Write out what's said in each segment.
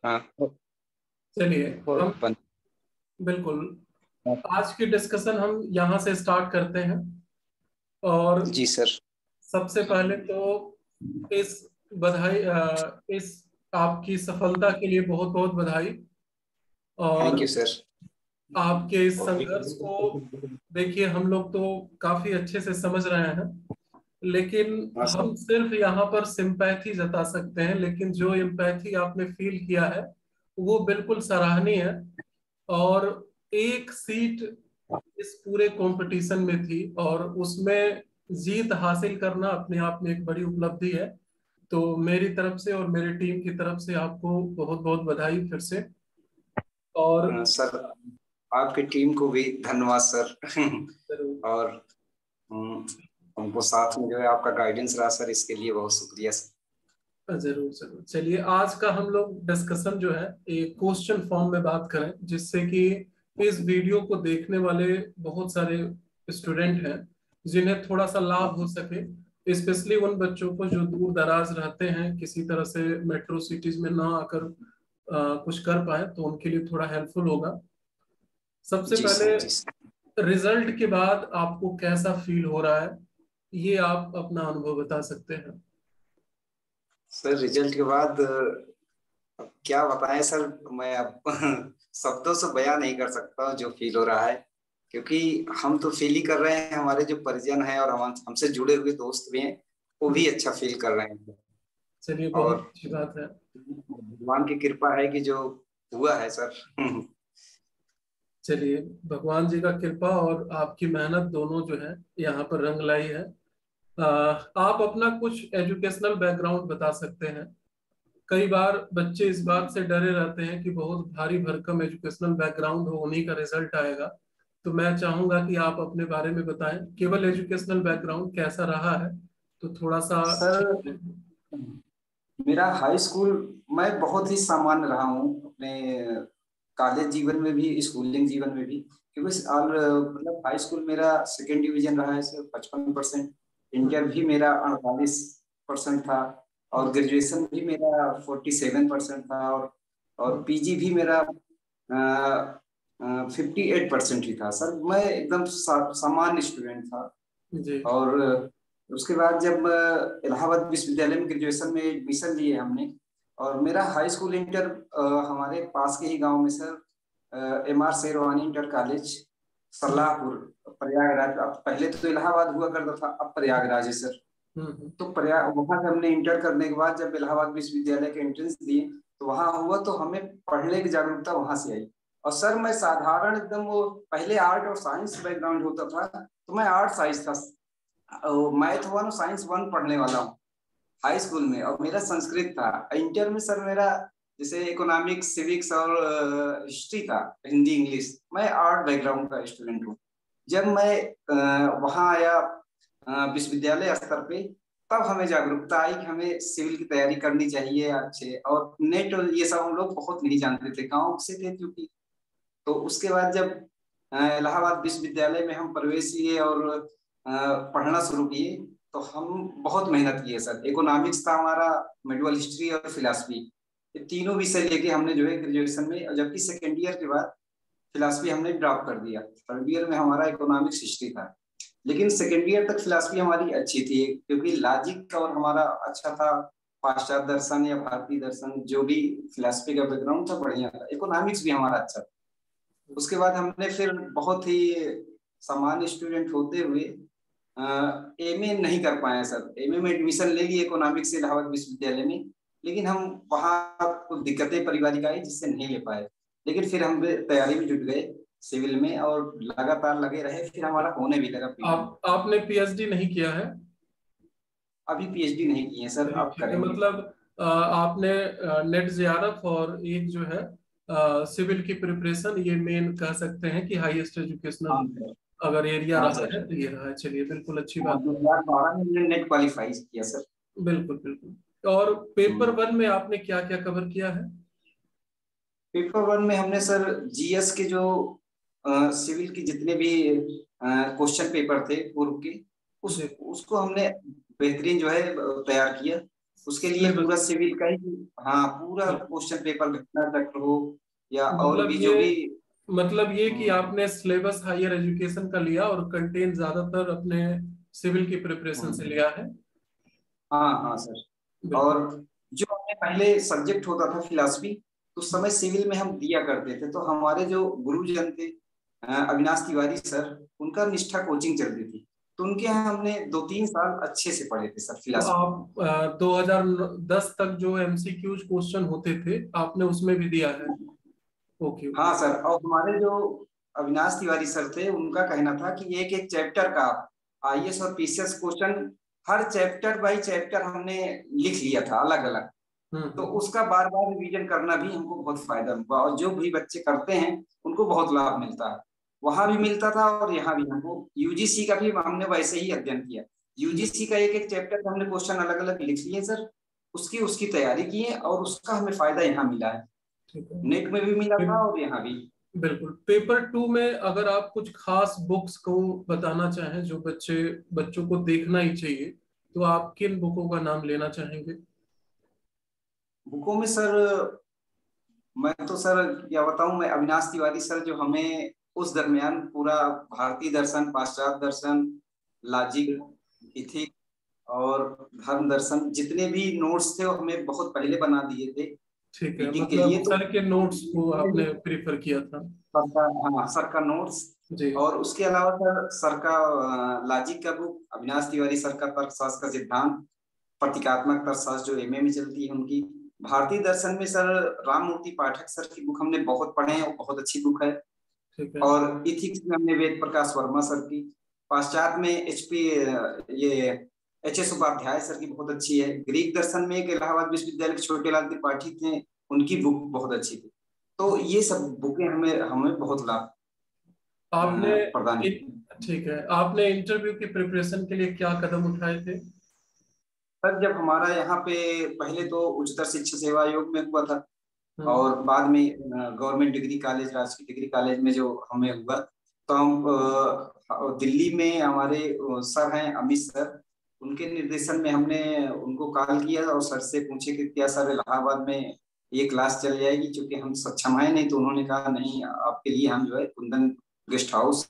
हाँ। चलिए हम बन बिल्कुल आज की डिस्कशन हम यहाँ से स्टार्ट करते हैं। और जी सर। सबसे पहले तो इस इस आपकी सफलता के लिए बहुत बहुत बधाई। थैंक यू और सर। आपके इस संघर्ष को देखिए, हम लोग तो काफी अच्छे से समझ रहे हैं, लेकिन हाँ सर। हम सिर्फ यहाँ पर सिंपैथी जता सकते हैं। लेकिन जो एम्पैथी आपने फील किया है वो बिल्कुल सराहनीय है। और एक सीट इस पूरे कंपटीशन में थी और उसमें जीत हासिल करना अपने आप में एक बड़ी उपलब्धि है। तो मेरी तरफ से और मेरी टीम की तरफ से आपको बहुत बहुत बधाई फिर से। और सर, आपकी टीम को भी धन्यवाद सर। जरूर और हमको साथ में जो है आपका गाइडेंस रहा सर, इसके लिए बहुत शुक्रिया सर। जरूर जरूर। चलिए आज का हम लोग डिस्कशन जो है एक क्वेश्चन फॉर्म में बात करें, जिससे कि इस वीडियो को देखने वाले बहुत सारे स्टूडेंट हैं जिन्हें थोड़ा सा लाभ हो सके, स्पेशली उन बच्चों को जो दूर दराज रहते हैं, किसी तरह से मेट्रो सिटीज में ना आकर कुछ कर पाए, तो उनके लिए थोड़ा हेल्पफुल होगा। सबसे जी पहले सर। जी सर। रिजल्ट के बाद आपको कैसा फील हो रहा है, ये आप अपना अनुभव बता सकते हैं। सर रिजल्ट के बाद अब क्या बताएं सर, मैं अब शब्दों से बयां नहीं कर सकता जो फील हो रहा है। क्योंकि हम तो फील ही कर रहे हैं, हमारे जो परिजन हैं और हमसे जुड़े हुए दोस्त भी हैं, वो भी अच्छा फील कर रहे हैं। चलिए बहुत और अच्छी बात है। भगवान की कृपा है कि जो हुआ है सर। चलिए, भगवान जी का कृपा और आपकी मेहनत दोनों जो है यहाँ पर रंग लाई है। आप अपना कुछ एजुकेशनल बैकग्राउंड बता सकते हैं। कई बार बच्चे इस बात से डरे रहते हैं कि बहुत भारी भरकम एजुकेशनल बैकग्राउंड हो, उन्हीं का रिजल्ट आएगा। तो मैं चाहूंगा कि आप अपने बारे में बताएं, केवल एजुकेशनल बैकग्राउंड कैसा रहा है, तो थोड़ा सा सर मेरा हाई स्कूल, मैं बहुत ही सामान्य रहा हूँ अपने कॉलेज जीवन में भी, स्कूलिंग जीवन में भी। क्योंकि मतलब हाई स्कूल मेरा सेकेंड डिवीजन रहा है सर, 55%। इंटर भी मेरा 48% था। और ग्रेजुएशन भी मेरा 47% था। और पीजी भी मेरा 58% ही था सर। मैं एकदम सामान्य स्टूडेंट था। जी। और उसके बाद जब इलाहाबाद विश्वविद्यालय में ग्रेजुएशन में एडमिशन लिए हमने, और मेरा हाई स्कूल इंटर हमारे पास के ही गांव में sir, M R Sherwani inter college, Saralapur, Prayagraj. अब पहले तो इलाहाबाद हुआ करता था, अब प्रयागराज है सर। तो प्रयाग वहां से हमने इंटर करने के बाद जब इलाहाबाद विश्वविद्यालय के एंट्रेंस दिए, तो वहां हुआ तो हमें पढ़ने की जागरूकता वहां से आई। और सर मैं साधारण एकदम, वो पहले आर्ट और साइंस बैकग्राउंड होता था, तो मैं आर्ट साइंस था। मैथ वन साइंस वन पढ़ने वाला हूँ हाई स्कूल में, और मेरा संस्कृत था। इंटर में सर मेरा जैसे इकोनॉमिक्स, सिविक्स और हिस्ट्री था, हिंदी इंग्लिश। मैं आर्ट बैकग्राउंड का स्टूडेंट हूँ। जब मैं वहाँ आया विश्वविद्यालय स्तर पे, तब हमें जागरूकता आई कि हमें सिविल की तैयारी करनी चाहिए अच्छे। और नेट और ये सब हम लोग बहुत नहीं जानते थे, गाँव से थे क्योंकि। तो उसके बाद जब इलाहाबाद विश्वविद्यालय में हम प्रवेश लिए और पढ़ना शुरू किए, तो हम बहुत मेहनत किए सर। इकोनॉमिक्स था हमारा, मेडिवल हिस्ट्री और फिलासफी, ये तीनों विषय लेके हमने जो है ग्रेजुएशन में, और जबकि सेकेंड ईयर के बाद फिलासफी हमने ड्रॉप कर दिया। थर्ड ईयर में हमारा इकोनॉमिक्स हिस्ट्री था। लेकिन सेकेंड ईयर तक फिलासफी हमारी अच्छी थी, क्योंकि लॉजिक और हमारा अच्छा था। पाश्चात्य दर्शन या भारतीय दर्शन, जो भी फिलासफी का बैकग्राउंड था, बढ़िया था। इकोनॉमिक्स भी हमारा अच्छा था। उसके बाद हमने फिर बहुत ही सामान्य स्टूडेंट होते हुए एमए नहीं कर पाए सर। एमए में एडमिशन ले लिए इकोनॉमिक्स से इलाहाबाद विश्वविद्यालय में, लेकिन हम वहाँ कुछ दिक्कतें पारिवारिक आई जिससे नहीं ले पाए। लेकिन फिर हम तैयारी में जुट गए सिविल में, और लगातार लगे रहे, फिर हमारा होने भी लगा पीजी। आपने पीएचडी नहीं किया है? अभी पीएचडी नहीं की है सर, चलिए अब ठीक है। करेंगे। मतलब आपने नेट जेआरएफ और एक जो है सिविल की प्रिपरेशन, ये मेन कह सकते हैं कि हाईएस्ट हाँ एजुकेशनल सर। अगर एरिया हाँ रहा सर। है तो ये रहा है। चलिए बिल्कुल अच्छी हाँ, बात है। 2012 में मैंने नेट क्वालिफाई किया सर। बिल्कुल बिल्कुल। और पेपर वन में आपने क्या क्या कवर किया है? पेपर वन में हमने सर जीएस के जो सिविल की जितने भी क्वेश्चन पेपर थे पूर्व के, जी। उसको हमने बेहतरीन जो है तैयार किया। उसके लिए पूरा सिविल का ही, हाँ पूरा क्वेश्चन पेपर घटना चक्र हो या और भी जो भी। मतलब ये कि आपने सिलेबस हायर एजुकेशन का लिया और कंटेंट ज्यादातर अपने सिविल की प्रिपरेशन से लिया है। हाँ हाँ सर। और जो हमें पहले सब्जेक्ट होता था फिलॉसफी, तो उस समय सिविल में हम दिया करते थे, तो हमारे जो गुरुजन थे अविनाश तिवारी सर, उनका निष्ठा कोचिंग चलती थी, तो उनके यहाँ हमने 2-3 साल अच्छे से पढ़े थे सर तो फिलॉसफी। आप 2010 तक जो एमसीक्यूज क्वेश्चन होते थे आपने उसमें भी दिया है? Okay okay. हाँ सर, और हमारे जो अविनाश तिवारी सर थे, उनका कहना था कि एक एक चैप्टर का आईएएस और PCS question her chapter by chapter हमने लिख लिया था अलग अलग, तो हम्म। उसका बार बार रिवीजन करना भी हमको बहुत फायदा हुआ, और जो भी बच्चे करते हैं उनको बहुत लाभ मिलता है। वहां भी मिलता था और यहाँ भी। हमको यूजीसी का भी हमने वैसे ही अध्ययन किया, यूजीसी का एक एक चैप्टर का हमने क्वेश्चन अलग अलग लिख लिए सर, उसकी उसकी तैयारी की है, और उसका हमें फायदा यहाँ मिला है, ठीक है। नेट में भी मिला था और यहाँ भी। बिल्कुल। पेपर 2 में अगर आप कुछ खास बुक्स को बताना चाहें जो बच्चों को देखना ही चाहिए, तो आप किन बुकों का नाम लेना चाहेंगे? बुकों में सर, मैं तो सर क्या बताऊं, मैं अविनाश तिवारी सर जो हमें उस दरमियान पूरा भारतीय दर्शन, पाश्चात्य दर्शन, लॉजिक, इथिक और धर्म दर्शन, जितने भी नोट्स थे वो हमें बहुत पहले बना दिए थे ठीक है, मीटिंग के मतलब लिए, तो सर के नोट्स को आपने प्रीफर किया था? सर का, हाँ सर का नोट्स। जी। और उसके अलावा सर का लॉजिक का बुक, अविनाश तिवारी सर का तर्कशास्त्र का सिद्धांत, प्रतीकात्मक तर्कशास्त्र जो एमए में चलती है उनकी। भारतीय दर्शन में सर राम मूर्ति पाठक सर की बुक हमने बहुत पढ़े हैं, वो बहुत अच्छी बुक है। ठीक है। और इथिक्स में हमने वेद प्रकाश वर्मा सर की। पाश्चात्य में ये एच एस उपाध्याय सर की बहुत अच्छी है। ग्रीक दर्शन में एक इलाहाबाद विश्वविद्यालय के छोटे लाल त्रिपाठी थे, उनकी बुक बहुत अच्छी थी। तो ये सब बुकें हमें हमें बहुत लाभ आपने प्रदान की। ठीक है, आपने इंटरव्यू की प्रिपरेशन के लिए क्या कदम उठाए थे? सर जब हमारा यहाँ पे पहले तो उच्चतर शिक्षा सेवा आयोग में हुआ था, हम्म। और बाद में गवर्नमेंट डिग्री कॉलेज, राजकीय डिग्री कॉलेज में जो हमें हुआ, तो हम दिल्ली में हमारे सर हैं अमित सर, उनके निर्देशन में हमने उनको कॉल किया और सर से पूछे कि क्या सर इलाहाबाद में ये क्लास चल जाएगी, क्योंकि हम सक्षम है नहीं। तो उन्होंने कहा नहीं, आपके लिए हम जो है कुंदन गेस्ट हाउस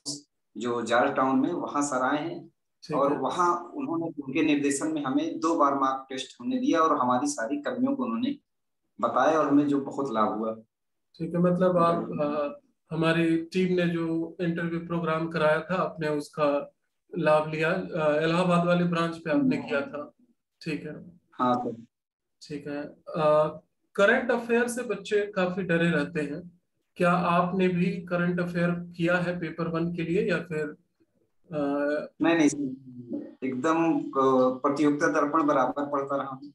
जो जॉर्ज टाउन में, वहाँ सर आए हैं, ठीक और है। वहाँ उन्होंने उनके निर्देशन में हमें 2 बार मॉक टेस्ट हमने दिया, और हमारी सारी कर्मियों को उन्होंने बताया, और हमें जो बहुत लाभ हुआ ठीक है, मतलब आप इंटरव्यू। हमारी टीम ने जो इंटरव्यू प्रोग्राम कराया था आपने उसका लाभ लिया, इलाहाबाद वाले ब्रांच पे आपने किया था? ठीक है। हाँ सर। ठीक है। करंट अफेयर से बच्चे काफी डरे रहते हैं, क्या आपने भी करंट अफेयर किया है पेपर 1 के लिए या फिर नहीं नहीं सर, एकदम प्रतियोगिता दर्पण बराबर पढ़ता रहा हूँ।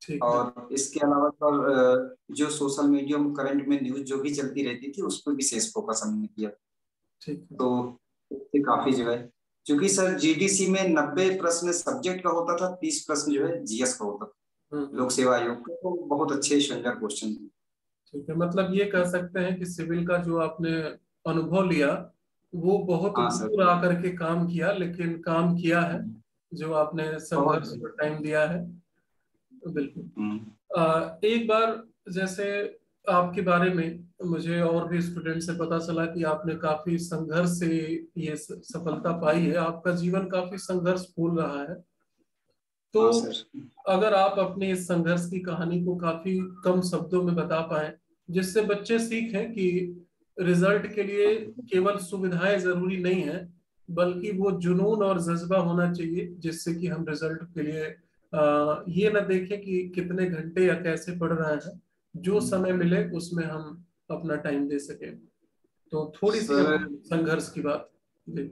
ठीक है। और इसके अलावा सर जो सोशल मीडिया में करंट में न्यूज जो भी चलती रहती थी, उस पर विशेष फोकस हमने किया। ठीक है। तो इससे काफी जो है, क्योंकि सर जीडीसी में 90 प्रश्न सब्जेक्ट का होता था, 30 प्रश्न जो है जीएस का होता था, लोक हम्म। सेवा आयोग का, तो बहुत अच्छे शानदार क्वेश्चन। ठीक है, मतलब ये कह सकते हैं कि सिविल का जो आपने अनुभव लिया वो बहुत हाँ सर। दूर आकर के काम किया, लेकिन काम किया है जो आपने बहुत। संघर्ष और टाइम दिया है। बिल्कुल। हम्म। एक बार जैसे आपके बारे में मुझे और भी स्टूडेंट से पता चला कि आपने काफी संघर्ष से ये सफलता पाई है, आपका जीवन काफी संघर्षपूर्ण रहा है। तो हाँ सर। अगर आप अपने इस संघर्ष की कहानी को काफी कम शब्दों में बता पाए, जिससे बच्चे सीखें कि रिजल्ट के लिए केवल सुविधाएं जरूरी नहीं है, बल्कि वो जुनून और जज्बा होना चाहिए, जिससे कि हम रिजल्ट के लिए ये ना देखें कि कितने घंटे या कैसे पढ़ रहे हैं, जो समय मिले उसमें हम अपना टाइम दे सके। तो थोड़ी सी सर हम संघर्ष की बात। जी।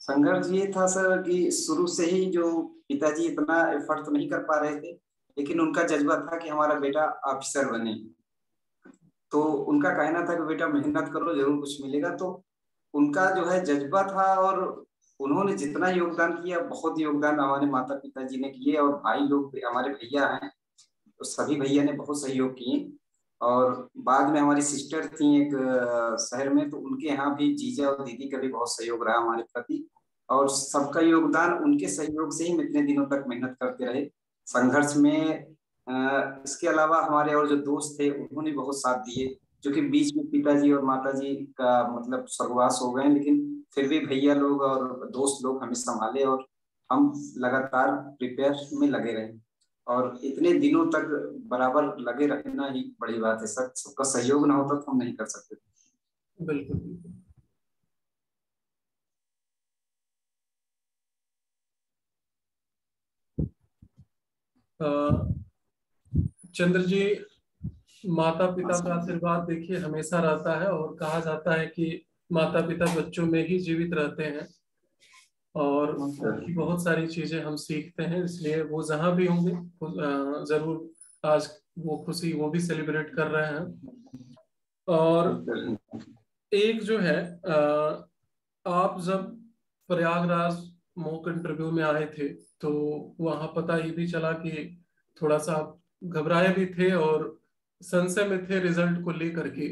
संघर्ष ये था सर कि शुरू से ही जो पिताजी इतना एफर्ट तो नहीं कर पा रहे थे, लेकिन उनका जज्बा था कि हमारा बेटा ऑफिसर बने। तो उनका कहना था कि बेटा मेहनत करो, जरूर कुछ मिलेगा। तो उनका जो है जज्बा था, और उन्होंने जितना योगदान किया, बहुत योगदान हमारे माता पिताजी ने किए, और भाई लोग हमारे भैया हैं, तो सभी भैया ने बहुत सहयोग किए। और बाद में हमारी सिस्टर थी एक शहर में, तो उनके यहाँ भी जीजा और दीदी का भी बहुत सहयोग रहा हमारे प्रति, और सबका योगदान, उनके सहयोग से ही हम इतने दिनों तक मेहनत करते रहे। संघर्ष में इसके अलावा हमारे और जो दोस्त थे उन्होंने बहुत साथ दिए, जो कि बीच में पिताजी और माताजी का मतलब स्वर्गवास हो गए, लेकिन फिर भी भैया लोग और दोस्त लोग हमें संभाले और हम लगातार प्रिपेयर में लगे रहे। और इतने दिनों तक बराबर लगे रहना ही बड़ी बात है सर, सबका सहयोग ना होता तो हम नहीं कर सकते। बिल्कुल बिल्कुल। अ, चंद्र जी, माता हाँ पिता का सर। आशीर्वाद देखिए हमेशा रहता है, और कहा जाता है कि माता पिता बच्चों में ही जीवित रहते हैं, और हाँ सर। उनकी बहुत सारी चीजें हम सीखते हैं, इसलिए वो जहां भी होंगे जरूर आज वो खुशी वो भी सेलिब्रेट कर रहे हैं। और एक जो है आप जब प्रयागराज मॉक इंटरव्यू में आए थे, तो वहां पता ये भी चला कि थोड़ा सा आप घबराए भी थे और संशय में थे रिजल्ट को लेकर के।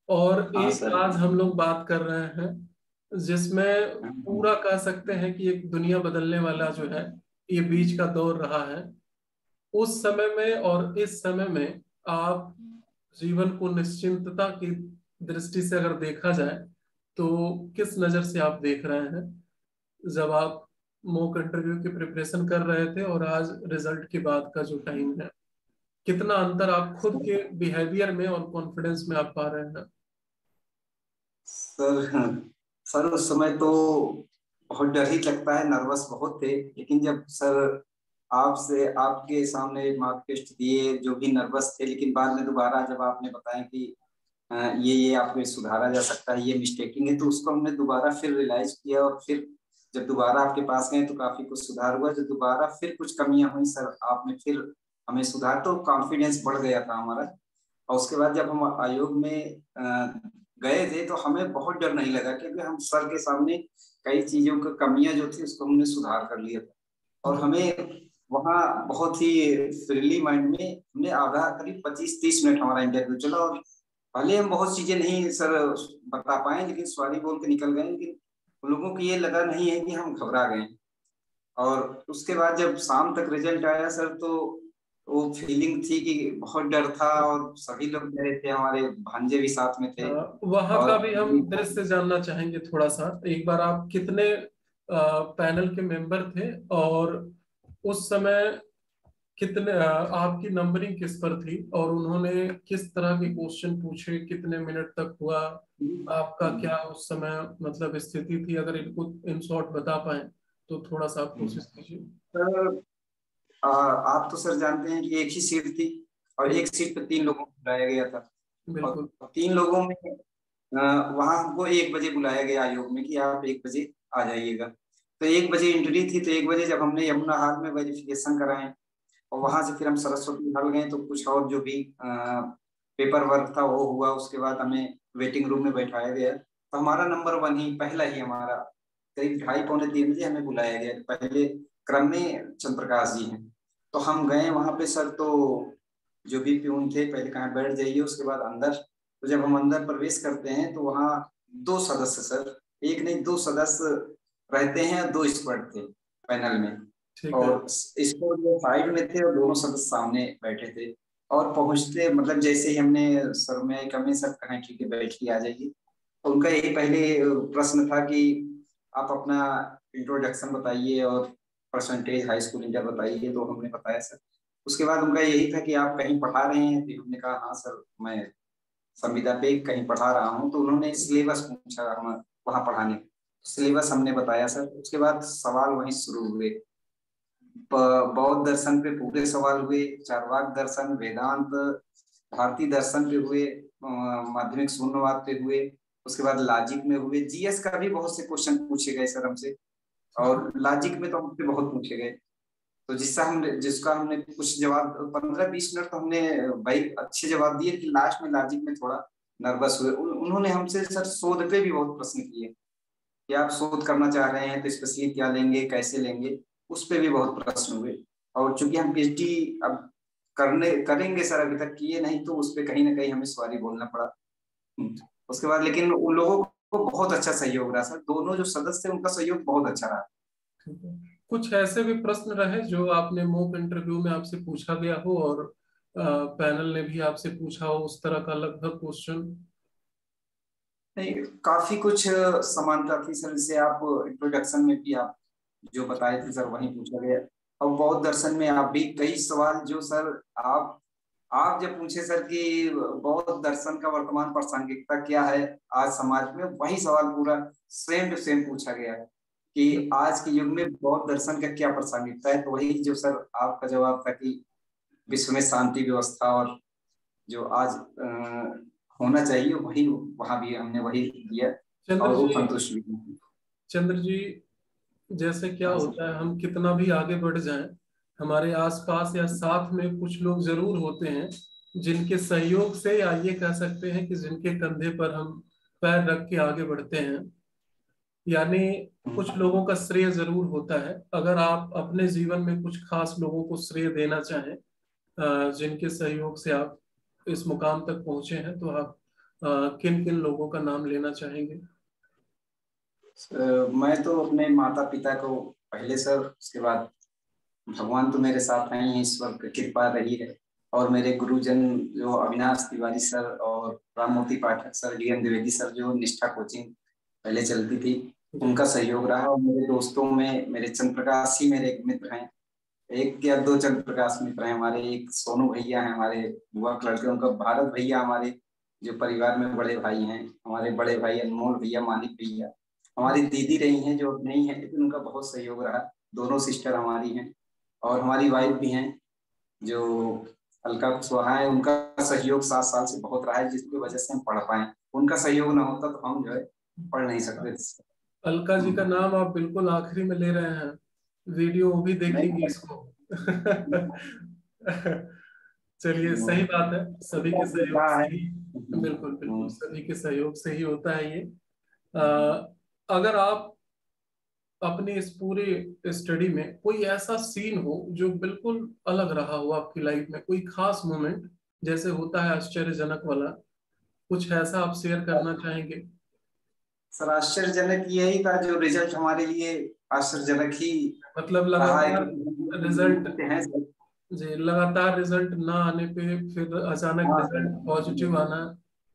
और हाँ एक सर। आज हम लोग बात कर रहे हैं जिसमें पूरा कह सकते हैं कि एक दुनिया बदलने वाला जो है ये बीच का दौर रहा है। उस समय में और इस समय में आप जीवन को निश्चिंतता की दृष्टि से अगर देखा जाए तो किस नजर से आप देख रहे हैं, जब आप मॉक इंटरव्यू की प्रिपरेशन कर रहे थे और आज रिजल्ट के बाद का जो टाइम है, कितना अंतर आप खुद के बिहेवियर में और कॉन्फिडेंस में आप पा रहे हैं? सर सर उस समय तो बहुत डर ही लगता है, नर्वस बहुत थे, लेकिन जब सर आपसे आपके सामने मार्क टेस्ट दिए जो भी नर्वस थे, लेकिन बाद में दोबारा जब आपने बताया कि ये आपको सुधारा जा सकता है, ये मिस्टेकिंग है, तो उसको हमने दोबारा फिर रियलाइज किया, और फिर जब दोबारा आपके पास गए तो काफी कुछ सुधार हुआ। जब दोबारा फिर कुछ कमियां हुई सर, आपने फिर हमें सुधार, तो कॉन्फिडेंस बढ़ गया था हमारा। और उसके बाद जब हम आयोग में गए थे तो हमें बहुत डर नहीं लगा, क्योंकि हम सर के सामने कई चीजों की कमियां जो थी उसको हमने सुधार कर लिया था। और हमें वहाँ बहुत ही फ्रीली माइंड में हमने आधा करीब 25-30 मिनट हमारा इंटरव्यू चला, और भले हम बहुत चीजें नहीं सर बता पाए, लेकिन सॉरी बोल के निकल गए, लेकिन उन लोगों को ये लगा नहीं है कि हम घबरा गए। और उसके बाद जब शाम तक रिजल्ट आया सर, तो वो फीलिंग थी कि बहुत डर था, और सभी लोग डरे थे, हमारे भांजे भी साथ में थे। वहां का और भी हम दृश्य जानना चाहेंगे थोड़ा सा। एक बार आप कितने पैनल के मेंबर थे, और उस समय कितने आपकी नंबरिंग किस पर थी, और उन्होंने किस तरह के क्वेश्चन पूछे, कितने मिनट तक हुआ, आपका क्या उस समय मतलब स्थिति थी? अगर इनको इन शॉर्ट बता पाए तो थोड़ा सा आप कोशिश कीजिए। सर आप तो सर जानते हैं कि एक ही सीट थी, और एक सीट पे 3 लोगों को बुलाया गया था। और बिल्कुल। 3 लोगों में वहां हमको 1 बजे बुलाया गया आयोग में कि आप 1 बजे आ जाइएगा। तो 1 बजे एंट्री थी, तो 1 बजे जब हमने यमुना हॉल में वेरिफिकेशन कराए, और वहां से फिर हम सरस्वती हॉल गए, तो कुछ और जो भी पेपर वर्क था वो हुआ। उसके बाद हमें वेटिंग रूम में बैठाया गया, तो हमारा नंबर 1 ही पहला ही हमारा करीब 2:30-3 बजे हमें बुलाया गया। पहले क्रम में चंद्रप्रकाश जी हैं, तो हम गए वहां पे सर। तो जो भी प्यून थे पहले कहाँ बैठ जाइए, उसके बाद अंदर। तो जब हम अंदर प्रवेश करते हैं तो वहाँ 2 सदस्य सर, एक नहीं 2 सदस्य रहते हैं, 2 एक्सपर्ट थे पैनल में। ठीक है। और इसको जो साइड में थे और दोनों सदस्य सामने बैठे थे। और पहुंचते मतलब जैसे ही हमने सर में कमी सर कहा ठीक है बैठ के आ जाइए, तो उनका यही पहले प्रश्न था कि आप अपना इंट्रोडक्शन बताइए और परसेंटेज हाई स्कूल इंटर बताइए। तो हमने बताया सर। उसके बाद उनका यही था कि आप कहीं पढ़ा रहे हैं, तो हमने कहा हाँ सर मैं संविदा पे कहीं पढ़ा रहा हूँ। तो उन्होंने सिलेबस पूछा हम वहाँ पढ़ाने, सिलेबस हमने बताया सर। उसके बाद सवाल वहीं शुरू हुए, बौद्ध दर्शन पे पूरे सवाल हुए, चार्वाक दर्शन, वेदांत, भारतीय दर्शन पे हुए, माध्यमिक शून्यवाद पे हुए। उसके बाद लॉजिक में हुए, जीएस का भी बहुत से क्वेश्चन पूछे गए सर हमसे। और लॉजिक में तो हमसे बहुत पूछे गए, तो जिसका हमने कुछ जवाब 15-20 मिनट तो हमने भाई अच्छे जवाब दिए कि लास्ट में लॉजिक में थोड़ा नर्वस हुए। उन्होंने हमसे सर शोध पे भी बहुत प्रश्न किए कि आप शोध करना चाह रहे हैं तो स्पेशली क्या लेंगे, कैसे लेंगे, उस पे भी बहुत प्रश्न हुए। और चूंकि हम पीएचडी अब करने करेंगे सर, अभी तक किए नहीं, तो उस पे कहीं ना कहीं हमें सॉरी बोलना पड़ा। उसके बाद लेकिन उन लोगों को बहुत अच्छा सहयोग रहा सर, दोनों जो सदस्य थे उनका सहयोग बहुत अच्छा रहा। कुछ ऐसे भी प्रश्न रहे जो आपने मॉक इंटरव्यू में आपसे पूछा गया हो और पैनल ने भी आपसे पूछा हो, उस तरह का लगभग क्वेश्चन? नहीं, काफी कुछ समानता थी सर, जैसे आप इंट्रोडक्शन में भी आप जो बताए थे सर वही पूछा गया। और बौद्ध दर्शन में आप भी कई सवाल जो सर आप जब पूछे सर कि बौद्ध दर्शन का वर्तमान प्रासंगिकता क्या है आज समाज में, वही सवाल पूरा सेम टू सेम पूछा गया है कि आज के युग में बौद्ध दर्शन का क्या प्रासंगिकता है। तो वही जो सर आपका जवाब था कि विश्व में शांति व्यवस्था और जो आज होना चाहिए वही, वहां भी हमने वही दिया चंद्र और वो जी, संतुष्ट भी हैं। चंद्र जी, जैसे क्या हाँ सर। होता है, हम कितना भी आगे बढ़ जाएं, हमारे आसपास या साथ में कुछ लोग जरूर होते हैं जिनके सहयोग से, या ये कह सकते हैं कि जिनके कंधे पर हम पैर रख के आगे बढ़ते हैं। यानी कुछ लोगों का श्रेय जरूर होता है। अगर आप अपने जीवन में कुछ खास लोगों को श्रेय देना चाहें, जिनके सहयोग से आप इस मुकाम तक पहुंचे हैं, तो आप किन किन लोगों का नाम लेना चाहेंगे? मैं तो अपने माता पिता को पहले सर, उसके बाद भगवान तो मेरे साथ हैं ही, ईश्वर की कृपा रही है। और मेरे गुरुजन जो अविनाश तिवारी सर और राममूर्ति पाठक सर, डीएन द्विवेदी सर, जो निष्ठा कोचिंग पहले चलती थी, जी। उनका सहयोग रहा। और मेरे दोस्तों में मेरे चंद्र प्रकाश ही मेरे एक मित्र हैं, एक या दो चंद्र प्रकाश मित्र हैं हमारे। एक सोनू भैया हैं हमारे बुआ के लड़के, उनका भारत भैया हमारे जो परिवार में बड़े भाई हैं। हमारे बड़े भाई अनमोल भैया, मानिक भैया। हमारी दीदी रही हैं जो अब नहीं है, लेकिन उनका बहुत सहयोग रहा। दोनों सिस्टर हमारी हैं और हमारी वाइफ भी हैं जो अलका कुशवाहा है। उनका सहयोग 7 साल से बहुत रहा है, जिसकी वजह से हम पढ़ पाए। उनका सहयोग ना होता तो हम जो है पढ़ नहीं सकते थे। अलका जी का नाम आप बिल्कुल आखिरी में ले रहे हैं, वीडियो वो भी देखेंगे नहीं। इसको। चलिए, सही बात है, सभी के सहयोग रहा से है। ही। बिल्कुल बिल्कुल, हम्म। सभी के सहयोग से ही होता है ये। अ, अगर आप अपनी इस पूरे स्टडी में कोई ऐसा सीन हो जो बिल्कुल अलग रहा हो आपकी लाइफ में, कोई खास मोमेंट जैसे होता है आश्चर्यजनक वाला, कुछ ऐसा आप शेयर करना चाहेंगे? सर आश्चर्यजनक यही था, जो रिजल्ट हमारे लिए आश्चर्यजनक ही मतलब रहा है, लगातार रिजल्ट, क्योंकि हैं सर। जी, लगातार रिजल्ट ना आने पे फिर अचानक हाँ सर। रिजल्ट पॉजिटिव आना,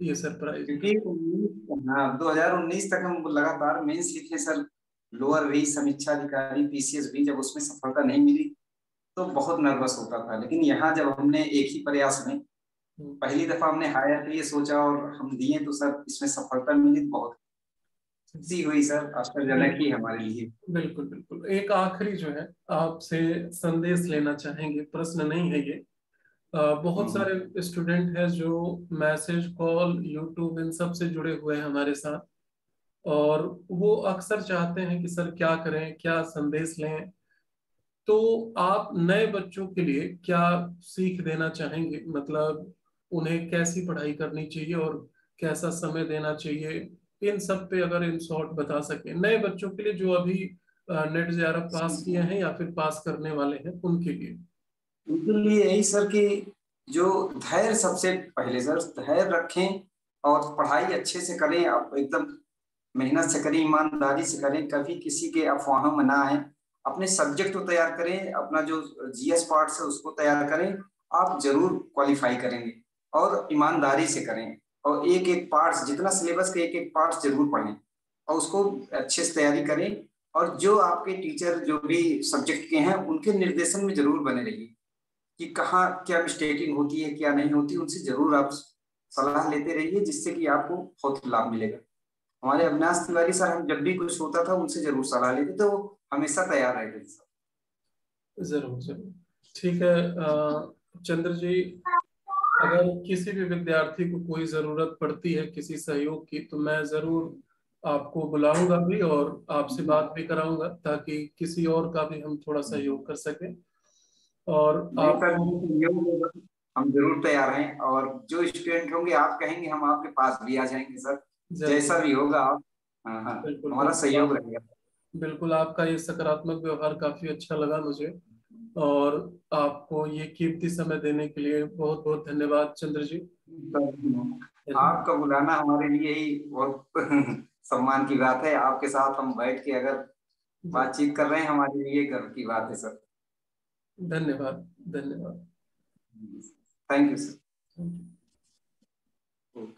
ये सरप्राइज। क्योंकि हाँ 2019 तक हम लगातार मेंस लिखे सर, लोअर भी, समीक्षा अधिकारी, पीसीएस भी। जब उसमें सफलता नहीं मिली तो बहुत नर्वस होता था, लेकिन यहाँ जब हमने एक ही प्रयास में पहली दफा हमने हायर के लिए सोचा और हम दिए, तो सर इसमें सफलता मिली तो बहुत खुशी हुई सर, आश्चर्यजनक ही बिल्कुल हमारे लिए। बिल्कुल बिल्कुल। एक आखिरी जो है आपसे संदेश लेना चाहेंगे, प्रश्न नहीं है ये। बहुत हम्म। सारे स्टूडेंट हैं जो मैसेज, कॉल, यूट्यूब इन सब से जुड़े हुए हैं हमारे साथ, और वो अक्सर चाहते हैं कि सर क्या करें, क्या संदेश लें। तो आप नए बच्चों के लिए क्या सीख देना चाहेंगे? मतलब उन्हें कैसी पढ़ाई करनी चाहिए और कैसा समय देना चाहिए, इन सब पे अगर इन शॉर्ट बता सके, नए बच्चों के लिए जो अभी नेट जेआरएफ पास किए हैं या फिर पास करने वाले हैं उनके लिए। उनके लिए यही सर कि जो धैर्य, सबसे पहले सर धैर्य रखें और पढ़ाई अच्छे से करें। आप एकदम मेहनत से करें, ईमानदारी से करें, कभी किसी के अफवाहों में ना आए। अपने सब्जेक्ट को तैयार करें, अपना जो जीएस पार्ट है उसको तैयार करें। आप जरूर क्वालिफाई करेंगे, और ईमानदारी से करें। और एक एक पार्ट्स, जितना सिलेबस के एक एक पार्ट्स जरूर पढ़ें और उसको अच्छे से तैयारी करें। और जो आपके टीचर जो भी सब्जेक्ट के हैं, उनके निर्देशन में जरूर बने रहिए कि कहाँ क्या मिस्टेकिंग होती है, क्या नहीं होती। उनसे जरूर आप सलाह लेते रहिए, जिससे कि आपको बहुत लाभ मिलेगा। हमारे अविनाश तिवारी सर, हम जब भी कुछ होता था उनसे जरूर सलाह लेते, तो वो हमेशा तैयार रहते थे सर। जरूर जरूर। ठीक है चंद्र जी, अगर किसी भी विद्यार्थी को कोई जरूरत पड़ती है किसी सहयोग की, तो मैं जरूर आपको बुलाऊंगा भी और आपसे बात भी कराऊंगा, ताकि किसी और का भी हम थोड़ा सहयोग कर सकें। और नहीं सर, आपको हम जरूर तैयार हैं। और जो स्टूडेंट होंगे आप कहेंगे, हम आपके पास भी आ जाएंगे सर। जरूर, जैसा भी होगा आप, हाँ हाँ, बिल्कुल हमारा बिल्कुल सहयोग रहेगा। बिल्कुल, आपका ये सकारात्मक व्यवहार काफी अच्छा लगा मुझे। और आपको ये कीमती समय देने के लिए बहुत बहुत धन्यवाद चंद्र जी। सर, आपका बुलाना हमारे लिए ही बहुत सम्मान की बात है। आपके साथ हम बैठ के अगर बातचीत कर रहे हैं, हमारे लिए गर्व की बात है सर। धन्यवाद, धन्यवाद। Thank you sir. Thank you.